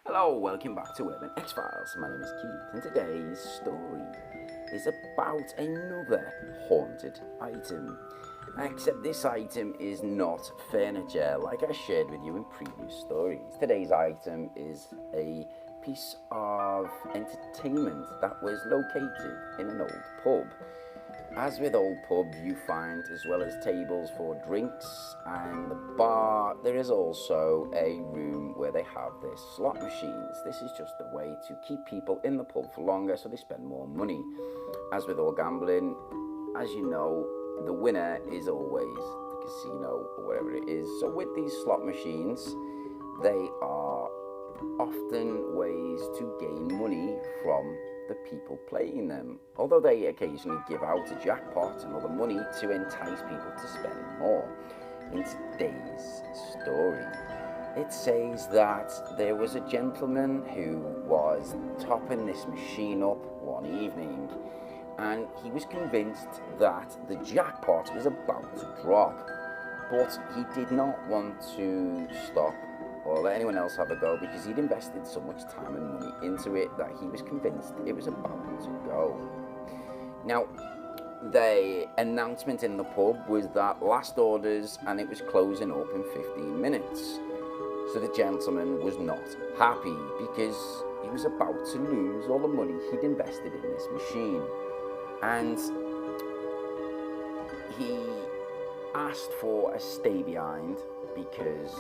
Hello, welcome back to Urban X-Files. My name is Keith, and today's story is about another haunted item. Except this item is not furniture like I shared with you in previous stories. Today's item is a piece of entertainment that was located in an old pub. As with old pubs, you find, as well as tables for drinks and the bar, there is also a room where they have their slot machines. This is just a way to keep people in the pub for longer so they spend more money. As with all gambling, as you know, the winner is always the casino or whatever it is. So with these slot machines, they are often ways to gain money from the people playing them, although they occasionally give out a jackpot and other money to entice people to spend more. In today's story, it says that there was a gentleman who was topping this machine up one evening, and he was convinced that the jackpot was about to drop, but he did not want to stop or let anyone else have a go because he'd invested so much time and money into it that he was convinced it was about to go. Now, the announcement in the pub was that last orders and it was closing up in 15 minutes. So the gentleman was not happy because he was about to lose all the money he'd invested in this machine. And he asked for a stay behind because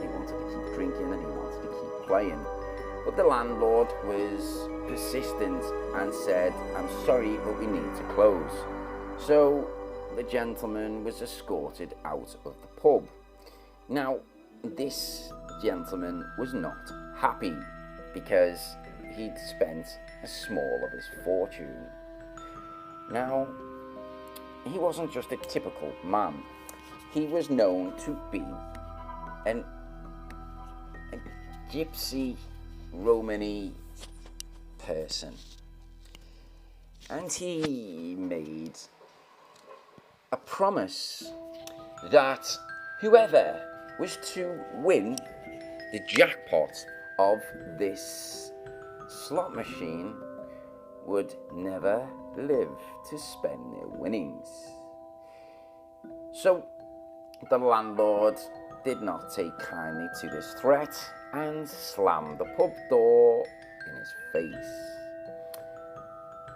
he wanted to keep drinking and he wanted to keep playing. But the landlord was persistent and said, "I'm sorry, but we need to close." So the gentleman was escorted out of the pub. Now, this gentleman was not happy because he'd spent a small of his fortune. Now, he wasn't just a typical man. He was known to be a gypsy Romany person, and he made a promise that whoever was to win the jackpot of this slot machine would never live to spend their winnings. So the landlord did not take kindly to this threat and slammed the pub door in his face.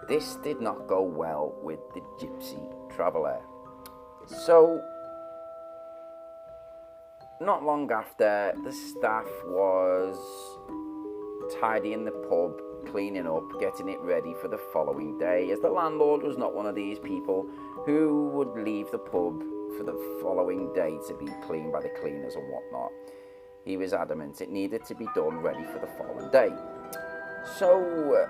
This did not go well with the gypsy traveller. So, not long after, the staff was tidying the pub, cleaning up, getting it ready for the following day, as the landlord was not one of these people who would leave the pub for the following day to be cleaned by the cleaners and whatnot. He was adamant it needed to be done ready for the following day. So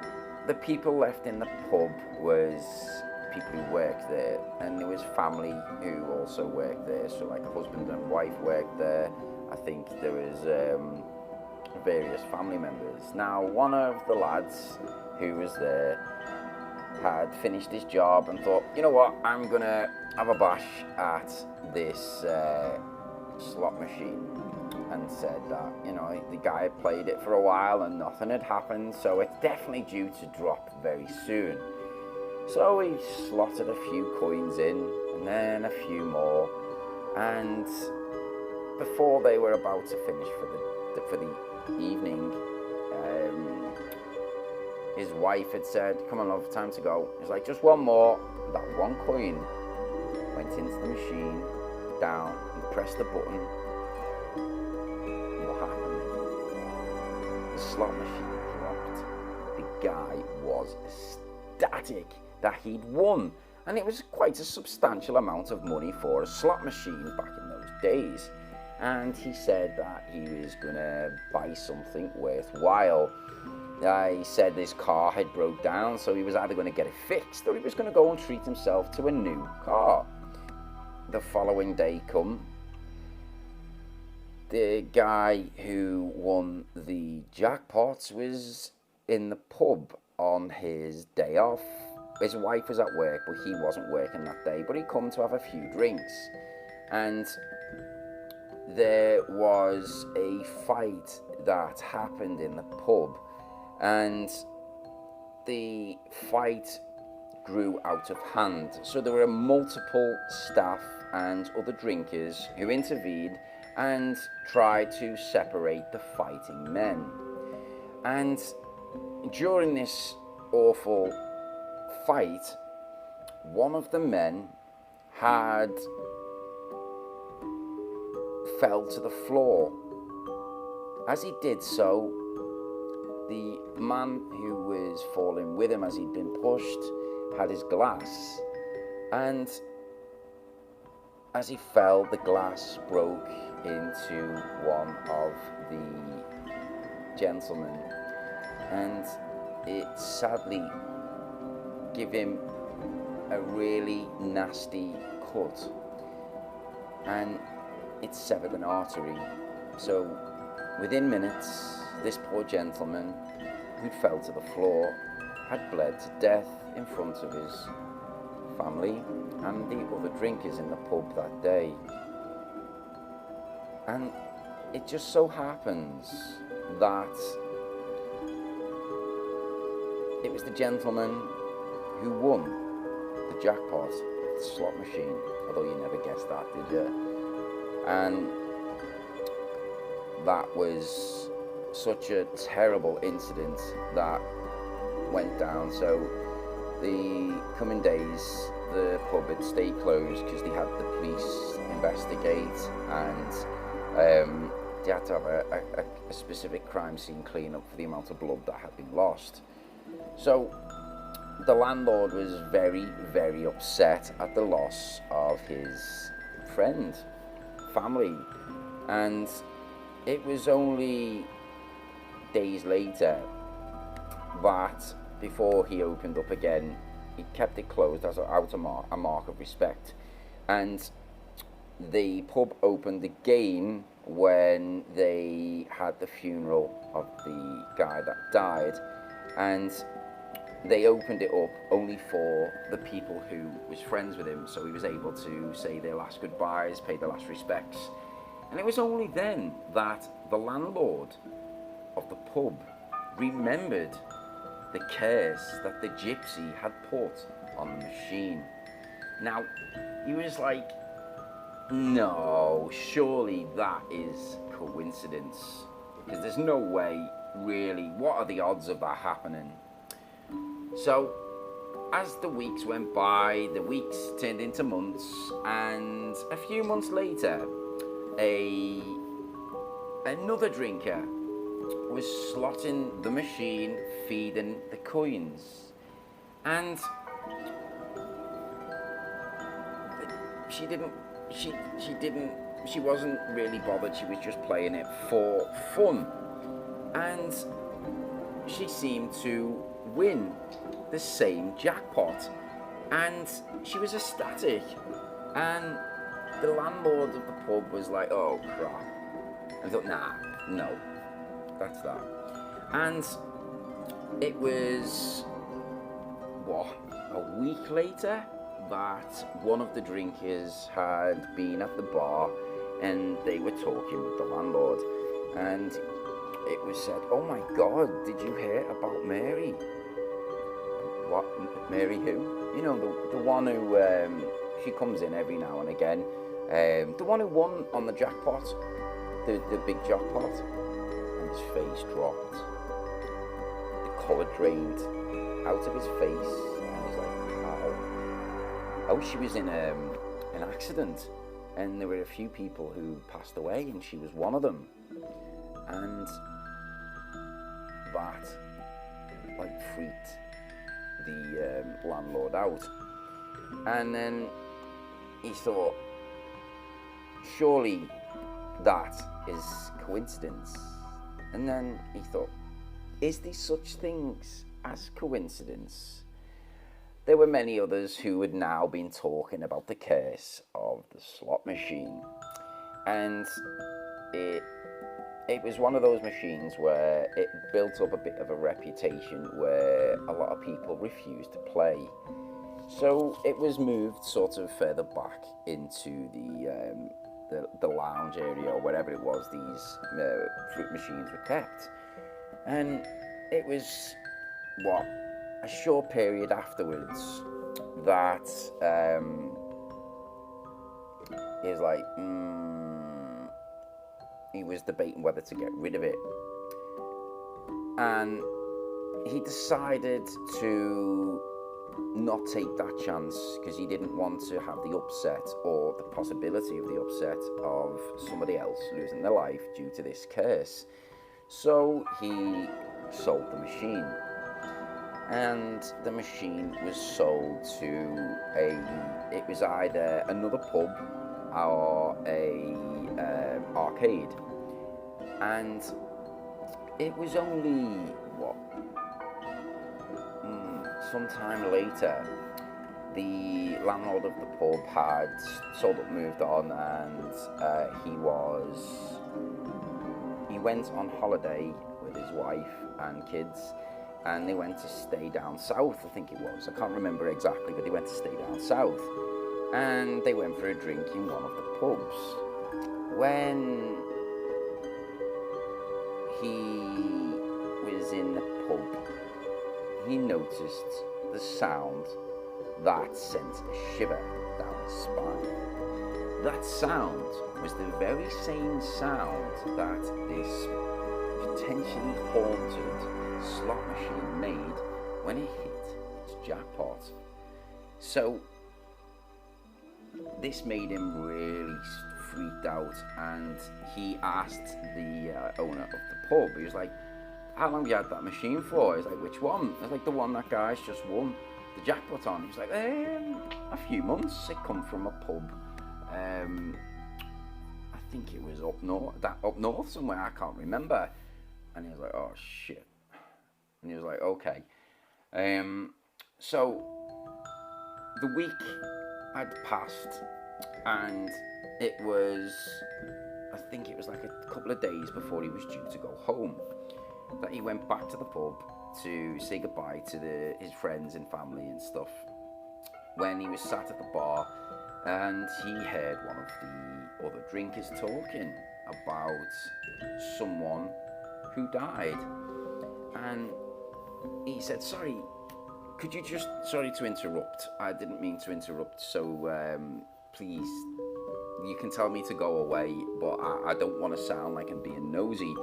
the people left in the pub was people who worked there, and there was family who also worked there, so like a husband and wife worked there. I think there was various family members. Now, one of the lads who was there had finished his job and thought, you know what, I'm gonna have a bash at this slot machine, and said that, you know, the guy had played it for a while and nothing had happened, so it's definitely due to drop very soon. So he slotted a few coins in and then a few more, and before they were about to finish for the evening, his wife had said, "Come on, love, time to go." He's like, "Just one more." That one coin went into the machine, down, and pressed the button. And what happened? The slot machine dropped. The guy was ecstatic that he'd won, and it was quite a substantial amount of money for a slot machine back in those days. And he said that he was gonna buy something worthwhile. He said his car had broke down, so he was either going to get it fixed or he was going to go and treat himself to a new car. The following day come, the guy who won the jackpot was in the pub on his day off. His wife was at work, but he wasn't working that day, but he come to have a few drinks. And there was a fight that happened in the pub, and the fight grew out of hand. So there were multiple staff and other drinkers who intervened and tried to separate the fighting men. And during this awful fight, one of the men had fell to the floor. As he did so, the man who was falling with him as he'd been pushed had his glass, and as he fell, the glass broke into one of the gentlemen, and it sadly gave him a really nasty cut, and it severed an artery. So within minutes, this poor gentleman who fell to the floor had bled to death in front of his family and the other drinkers in the pub that day. And it just so happens that it was the gentleman who won the jackpot of the slot machine, although you never guessed that, did you? And that was such a terrible incident that went down. So the coming days, the pub had stayed closed because they had the police investigate, and they had to have a specific crime scene clean up for the amount of blood that had been lost. So the landlord was very, very upset at the loss of his friend, family, and it was only days later that, before he opened up again, he kept it closed as a mark of respect. And the pub opened again when they had the funeral of the guy that died, and they opened it up only for the people who was friends with him, so he was able to say their last goodbyes, pay their last respects. And it was only then that the landlord of the pub remembered the curse that the gypsy had put on the machine. Now, he was like, no, surely that is coincidence, because there's no way, really. What are the odds of that happening? So, as the weeks went by, the weeks turned into months, and a few months later, another drinker was slotting the machine, feeding the coins, and she wasn't really bothered. She was just playing it for fun, and she seemed to win the same jackpot, and she was ecstatic. And the landlord of the pub was like, oh crap. And I thought, nah, no, that's that. And it was, a week later that one of the drinkers had been at the bar, and they were talking with the landlord, and it was said, oh my God, did you hear about Mary? What, Mary who? You know, the one who, she comes in every now and again, the one who won on the jackpot, the big jackpot. And his face dropped. The colour drained out of his face, and he's like, how? Oh, she was in an accident, and there were a few people who passed away, and she was one of them. And that, like, freaked the landlord out. And then he thought, surely that is coincidence. And then he thought, is there such things as coincidence? There were many others who had now been talking about the curse of the slot machine. And it was one of those machines where it built up a bit of a reputation where a lot of people refused to play. So it was moved sort of further back into the lounge area or wherever it was these fruit machines were kept. And it was, what, a short period afterwards that he was like, he was debating whether to get rid of it. And he decided to not take that chance because he didn't want to have the upset or the possibility of the upset of somebody else losing their life due to this curse. So he sold the machine, and the machine was sold to it was either another pub or a arcade. And it was only sometime later, the landlord of the pub had sold up, moved on, and he went on holiday with his wife and kids, and they went to stay down south, I think it was. I can't remember exactly, but they went to stay down south, and they went for a drink in one of the pubs. When he was in the pub, he noticed the sound that sent a shiver down his spine. That sound was the very same sound that this potentially haunted slot machine made when it hit its jackpot. So this made him really freaked out, and he asked the owner of the pub, he was like, how long have you had that machine for? He's like, which one? I was like, the one that guy's just won the jackpot on. He's like, a few months. It come from a pub. I think it was up north somewhere. I can't remember. And he was like, oh shit. And he was like, okay. So the week had passed, and it was, I think it was like a couple of days before he was due to go home, that he went back to the pub to say goodbye to his friends and family and stuff. When he was sat at the bar, and he heard one of the other drinkers talking about someone who died. And he said, sorry to interrupt. I didn't mean to interrupt, so please, you can tell me to go away, but I don't want to sound like I'm being nosy.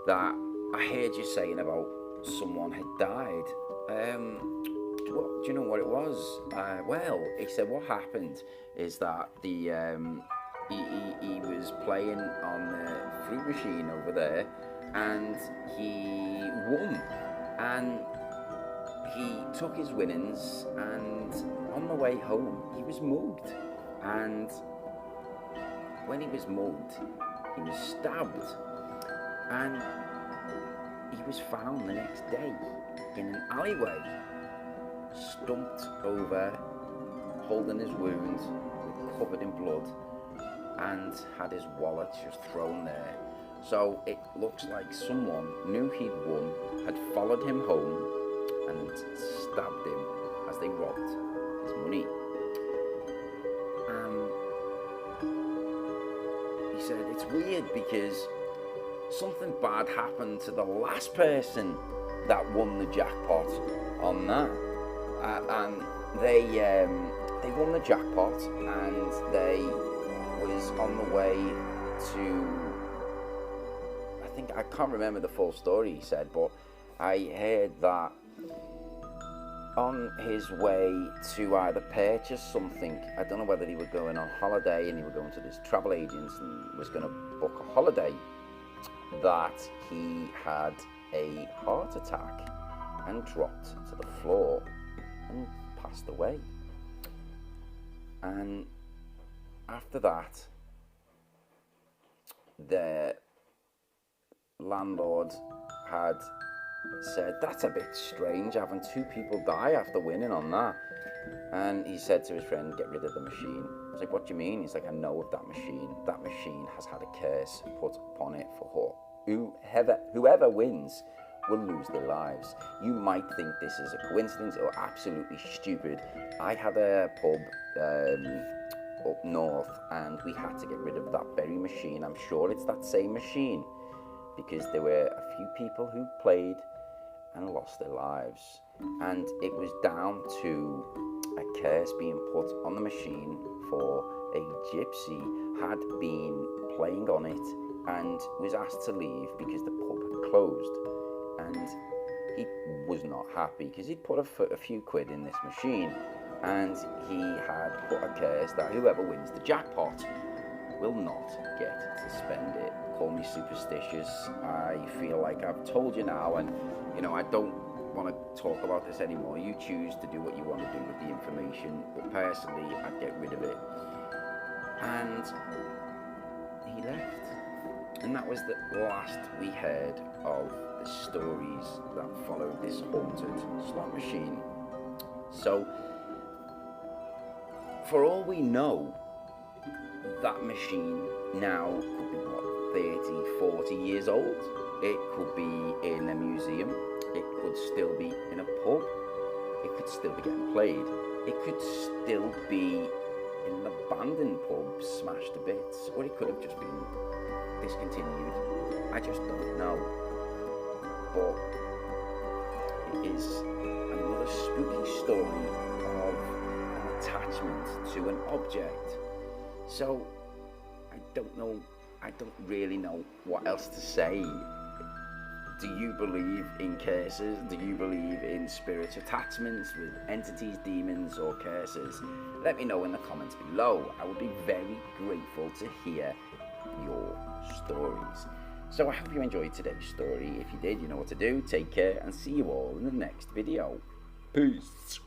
That I heard you saying about someone had died. Do you know what it was? Well, he said what happened is that he was playing on the fruit machine over there, and he won, and he took his winnings, and on the way home he was mugged, and when he was mugged he was stabbed, and he was found the next day in an alleyway, stumped over, holding his wound, covered in blood, and had his wallet just thrown there. So it looks like someone knew he'd won, had followed him home, and stabbed him as they robbed his money. He said it's weird because something bad happened to the last person that won the jackpot on that, and they won the jackpot, and they was on the way to, I can't remember the full story he said, but I heard that on his way to either purchase something, I don't know whether he were going on holiday and he were going to this travel agent and was going to book a holiday, that he had a heart attack and dropped to the floor and passed away. And after that, the landlord had said, that's a bit strange having two people die after winning on that. And he said to his friend, get rid of the machine. I was like, what do you mean? He's like, I know of that machine. That machine has had a curse put upon it for whoever wins will lose their lives. You might think this is a coincidence or absolutely stupid. I had a pub up north, and we had to get rid of that very machine. I'm sure it's that same machine, because there were a few people who played and lost their lives, and it was down to a curse being put on the machine, for a gypsy had been playing on it and was asked to leave because the pub had closed, and he was not happy because he'd put a few quid in this machine, and he had put a curse that whoever wins the jackpot will not get to spend it. Call me superstitious. I feel like I've told you now, and I don't want to talk about this anymore. You choose to do what you want to do with the information, but personally I'd get rid of it. And he left, and that was the last we heard of the stories that followed this haunted slot machine. So for all we know, that machine now could be 30, 40 years old. It could be in a museum, it could still be in a pub, it could still be getting played, it could still be in an abandoned pub, smashed to bits, or it could have just been discontinued. I just don't know. But it is another spooky story of an attachment to an object. So I don't really know what else to say. Do you believe in curses? Do you believe in spirit attachments with entities, demons, or curses? Let me know in the comments below. I would be very grateful to hear your stories. So I hope you enjoyed today's story. If you did, you know what to do. Take care, and see you all in the next video. Peace.